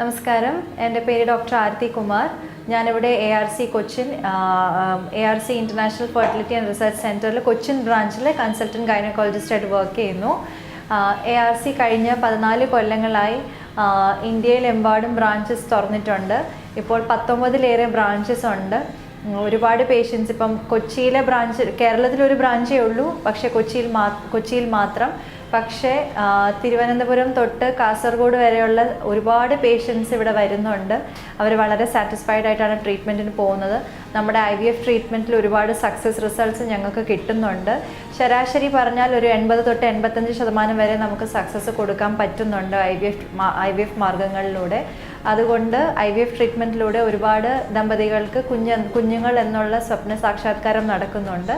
നമസ്കാരം, എൻ്റെ പേര് ഡോക്ടർ ആരതി കുമാർ. ഞാനിവിടെ ARC Cochin ARC international fertility and research സെൻറ്ററിൽ കൊച്ചിൻ ബ്രാഞ്ചിലെ കൺസൾട്ടൻറ്റ് ഗൈനക്കോളജിസ്റ്റായിട്ട് വർക്ക് ചെയ്യുന്നു. ARC കഴിഞ്ഞ 14 കൊല്ലങ്ങളായി ഇന്ത്യയിലെമ്പാടും ബ്രാഞ്ചസ് തുറന്നിട്ടുണ്ട്. ഇപ്പോൾ 19-ലേറെ ബ്രാഞ്ചസ് ഉണ്ട്. ഒരുപാട് പേഷ്യൻസ് ഇപ്പം കൊച്ചിയിലെ ബ്രാഞ്ച്, കേരളത്തിലൊരു ബ്രാഞ്ചേ ഉള്ളൂ, പക്ഷേ കൊച്ചിയിൽ മാത്രം. പക്ഷേ തിരുവനന്തപുരം തൊട്ട് കാസർഗോഡ് വരെയുള്ള ഒരുപാട് പേഷ്യൻസ് ഇവിടെ വരുന്നുണ്ട്. അവർ വളരെ സാറ്റിസ്ഫൈഡ് ആയിട്ടാണ് ട്രീറ്റ്മെൻറ്റിന് പോകുന്നത്. നമ്മുടെ IVF ട്രീറ്റ്മെൻറ്റിൽ ഒരുപാട് സക്സസ് റിസൾട്ട്സ് ഞങ്ങൾക്ക് കിട്ടുന്നുണ്ട്. ശരാശരി പറഞ്ഞാൽ ഒരു 80 തൊട്ട് 85% വരെ നമുക്ക് സക്സസ് കൊടുക്കാൻ പറ്റുന്നുണ്ട് IVF മാർഗങ്ങളിലൂടെ. അതുകൊണ്ട് IVF ട്രീറ്റ്മെൻറ്റിലൂടെ ഒരുപാട് ദമ്പതികൾക്ക് കുഞ്ഞുങ്ങൾ എന്നുള്ള സ്വപ്ന സാക്ഷാത്കാരം നടക്കുന്നുണ്ട്.